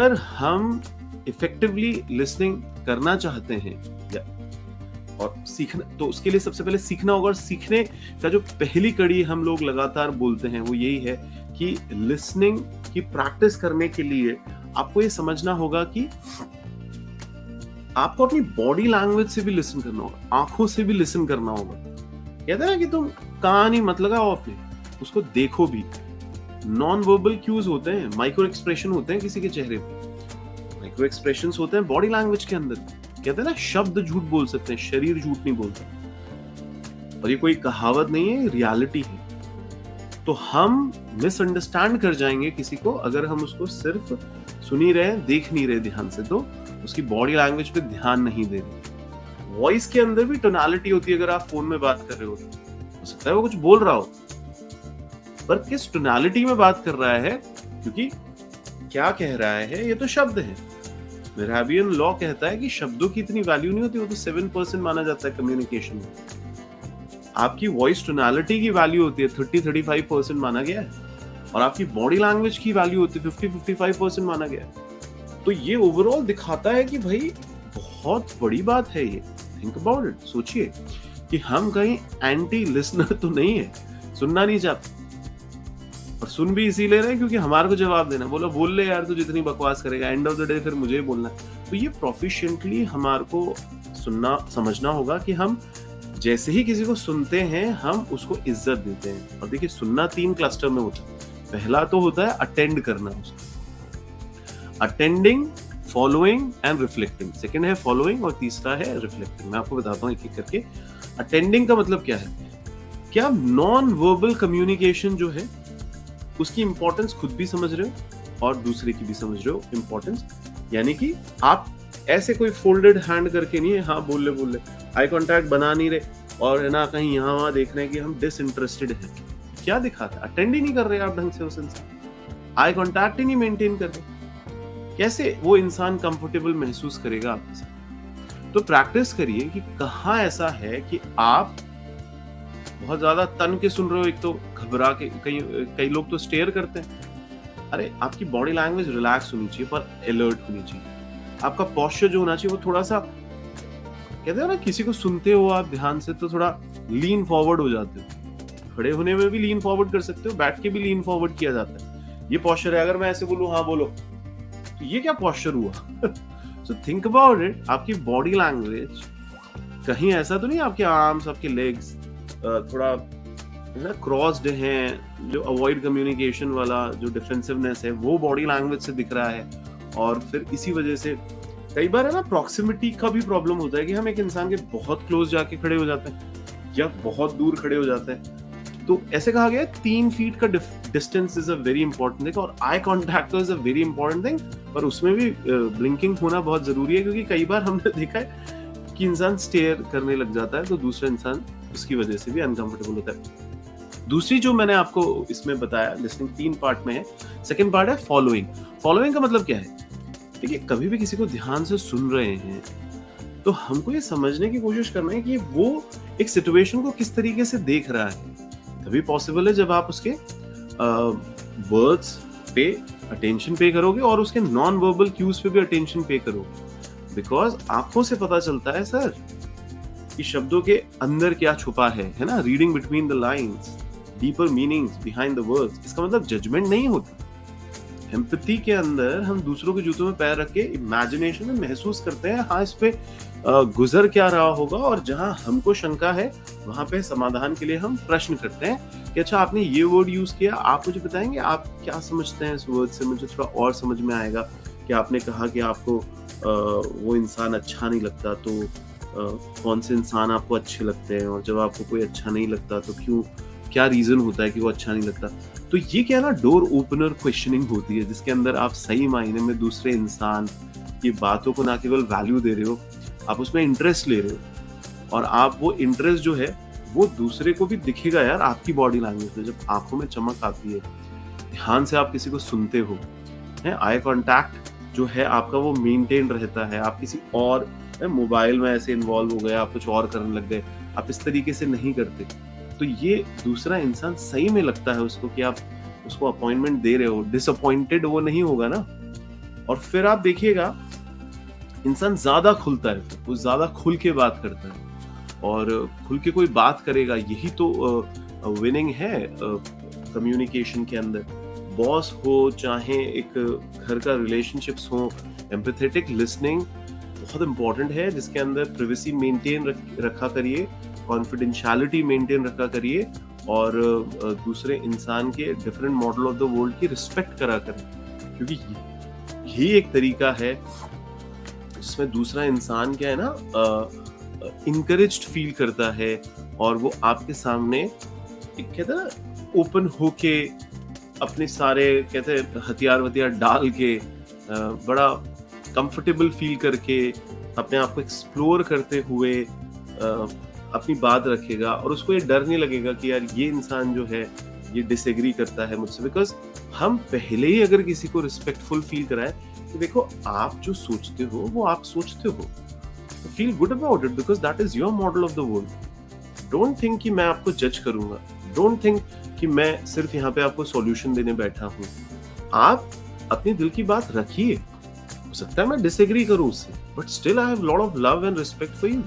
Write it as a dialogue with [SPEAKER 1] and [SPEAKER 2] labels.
[SPEAKER 1] अगर हम effectively listening करना चाहते हैं या और सीखना, तो उसके लिए सबसे पहले सीखना होगा। और सीखने का जो पहली कड़ी हम लोग लगातार बोलते हैं वो यही है कि लिसनिंग की प्रैक्टिस करने के लिए आपको ये समझना होगा कि आपको अपनी बॉडी लैंग्वेज से भी लिसन करना होगा, आंखों से भी लिसन करना होगा। कहते हैं ना कि तुम कान ही मत लगाओ अपने, उसको देखो भी। नॉन वर्बल क्यूज होते हैं, माइक्रो एक्सप्रेशन होते हैं किसी के चेहरे पे, माइक्रो एक्सप्रेशंस होते हैं बॉडी लैंग्वेज के अंदर। कहते हैं ना शब्द झूठ बोल सकते हैं, शरीर झूठ नहीं बोलता। और ये कोई कहावत नहीं है, रियलिटी है। तो हम मिसअंडरस्टैंड कर जाएंगे किसी को अगर हम उसको सिर्फ सुन ही रहे, देख नहीं रहे ध्यान से, तो उसकी बॉडी लैंग्वेज पे ध्यान नहीं दे रहे। वॉइस के अंदर भी टोनालिटी होती है। अगर आप फोन में बात कर रहे हो सकता है वो कुछ बोल रहा हो, पर किस टोनालिटी में बात कर रहा है, क्योंकि क्या कह रहा है ये तो शब्द है। मेहराबियन लॉ कहता है कि शब्दों की इतनी वैल्यू नहीं होती, वो तो 7% माना जाता है कम्युनिकेशन में। आपकी वॉइस टोनालिटी की वैल्यू होती है 30-35% माना गया है, और आपकी बॉडी लैंग्वेज की वैल्यू होती है 50-55% माना गया है। तो ये ओवरऑल दिखाता है कि भाई बहुत बड़ी बात है ये। थिंक अबाउट इट, सोचिए कि हम कहीं एंटी लिसनर तो नहीं है, सुनना नहीं चाहते, और सुन भी इसीलिए रहे क्योंकि हमारे को जवाब देना। बोल ले यार, तू जितनी बकवास करेगा, एंड ऑफ द डे फिर मुझे ही बोलना है। तो ये प्रोफिशिएंटली हमारे को सुनना समझना होगा कि हम जैसे ही किसी को सुनते हैं हम उसको इज्जत देते हैं। और देखिए, सुनना 3 क्लस्टर में होता है। पहला तो होता है अटेंड करना, उसको attending, following and reflecting. Second है फॉलोइंग और तीसरा है रिफ्लेक्टिंग। मैं आपको बताता हूँ एक एक करके। अटेंडिंग का मतलब क्या है कि आप नॉन वर्बल कम्युनिकेशन जो है उसकी इंपॉर्टेंस खुद भी समझ रहे हो और दूसरे की भी समझ रहे हो इंपॉर्टेंस। यानी कि आप ऐसे कोई फोल्डेड हैंड करके नहीं है, हाँ बोल ले, आई कांटेक्ट बना नहीं रहे और है ना कहीं यहाँ वहां देख रहे हैं कि हम डिसइंटरेस्टेड हैं। क्या दिखाता है? अटेंड ही नहीं कर रहे आप ढंग से उस इंसान, आई कांटेक्ट ही नहीं मेंटेन कर रहे। कैसे वो इंसान कंफर्टेबल महसूस करेगा आपके साथ? तो प्रैक्टिस करिए कि कहाँ ऐसा है कि आप बहुत ज्यादा तन के सुन रहे हो। एक तो घबरा के, कई लोग तो स्टेयर करते हैं। अरे आपकी बॉडी लैंग्वेज रिलैक्स होनी चाहिए पर अलर्ट होनी चाहिए। आपका पोस्चर जो होना चाहिए वो थोड़ा सा, कहते हैं ना किसी को सुनते हो आप ध्यान से तो थोड़ा लीन फॉरवर्ड हो जाते हो। खड़े होने में भी लीन फॉरवर्ड कर सकते हो, बैठ के भी लीन फॉरवर्ड किया जाता है। ये पोस्चर है। अगर मैं ऐसे बोलूं हाँ बोलो, तो ये क्या पोस्चर हुआ? So think about it. आपकी बॉडी लैंग्वेज कहीं ऐसा तो नहीं आपके आर्म्स, आपके लेग्स थोड़ा क्रॉस्ड हैं, जो अवॉइड कम्युनिकेशन वाला जो डिफेंसिवनेस है वो बॉडी लैंग्वेज से दिख रहा है। और फिर इसी वजह से कई बार है ना प्रॉक्सिमिटी का भी प्रॉब्लम होता है कि हम एक इंसान के बहुत क्लोज जाके खड़े हो जाते हैं या बहुत दूर खड़े हो जाते हैं। तो ऐसे कहा गया है 3 फीट का distance is a very important thing, और eye contact is a very important thing. पर उसमें भी ब्लिंकिंग होना बहुत जरूरी है, क्योंकि कई बार हमने देखा है कि इंसान स्टेयर करने लग जाता है तो दूसरा इंसान उसकी वजह से भी अनकंफर्टेबल होता है। दूसरी जो मैंने आपको इसमें बताया, लिसनिंग 3 पार्ट में है। सेकंड पार्ट है फॉलोइंग। फॉलोइंग का मतलब क्या है? देखिए, कभी भी किसी को ध्यान से सुन रहे हैं तो हमको ये समझने की कोशिश करना है कि वो एक सिचुएशन को किस तरीके से देख रहा है। तभी पॉसिबल है जब आप उसके वर्ड्स पे अटेंशन पे करोगे और उसके नॉन वर्बल क्यूज पे भी अटेंशन पे करोगे। बिकॉज आंखों से पता चलता है सर कि शब्दों के अंदर क्या छुपा है ना। Reading between the lines, deeper meanings behind the words. इसका मतलब जजमेंट नहीं होता। एम्पैथी के अंदर हम दूसरों के जूतों में पैर रख के इमेजिनेशन में महसूस करते हैं, हाँ इस पे गुजर क्या रहा होगा, और जहां हमको शंका है वहां पे समाधान के लिए हम प्रश्न करते हैं कि अच्छा आपने ये वर्ड यूज किया, आप मुझे बताएंगे आप क्या समझते हैं इस वर्ड से, मुझे थोड़ा और समझ में आएगा। कि आपने कहा कि आपको वो इंसान अच्छा नहीं लगता, तो कौन से इंसान आपको अच्छे लगते हैं, और जब आपको कोई अच्छा नहीं लगता तो क्यों, क्या रीजन होता है कि वो अच्छा नहीं लगता। तो ये क्या ना डोर ओपनर क्वेश्चनिंग होती है, जिसके अंदर आप सही मायने में दूसरे इंसान की बातों को ना केवल वैल्यू दे रहे हो, आप उसमें इंटरेस्ट ले रहे हो। और आप वो इंटरेस्ट जो है वो दूसरे को भी दिखेगा यार आपकी बॉडी लैंग्वेज में। जब आंखों में चमक आती है, ध्यान से आप किसी को सुनते हो, आई कॉन्टैक्ट जो है आपका वो मेंटेन रहता है। आप किसी और मोबाइल में ऐसे इन्वॉल्व हो गए, आप कुछ और करने लग गए, आप इस तरीके से नहीं करते। तो ये दूसरा इंसान सही में लगता है उसको कि आप उसको अपॉइंटमेंट दे रहे हो, डिसअपॉइंटेड वो नहीं होगा ना। और फिर आप देखिएगा इंसान ज्यादा खुलता है, फिर वो ज्यादा खुल के बात करता है और खुल के कोई बात करेगा, यही तो विनिंग है कम्युनिकेशन के अंदर। बॉस हो चाहे एक घर का रिलेशनशिप्स हो, एम्पैथेटिक लिसनिंग बहुत इंपॉर्टेंट है, जिसके अंदर प्राइवेसी मेंटेन रखा करिए, कॉन्फिडेंशियलिटी मेंटेन रखा करिए और दूसरे इंसान के different model of the world की रिस्पेक्ट करा करें, क्योंकि यही एक तरीका है जिसमें दूसरा इंसान क्या है ना इनकरेज्ड फील करता है और वो आपके सामने एक कहते हैं ना ओपन होके अपने सारे कहते हैं हथियार डाल के बड़ा कंफर्टेबल फील करके अपने आप को एक्सप्लोर करते हुए अपनी बात रखेगा और उसको ये डर नहीं लगेगा कि यार ये इंसान जो है ये डिसएग्री करता है मुझसे, बिकॉज हम पहले ही अगर किसी को रिस्पेक्टफुल फील कराएं तो देखो आप जो सोचते हो वो आप सोचते हो, तो feel good about it because that is your model of the world. Don't think कि मैं आपको जज करूंगा, डोंट थिंक कि मैं सिर्फ यहाँ पे आपको सॉल्यूशन देने बैठा हूँ। आप अपने दिल की बात रखिए, हो सकता है मैं डिसएग्री करूं उससे, but still I have lot of love and respect for you.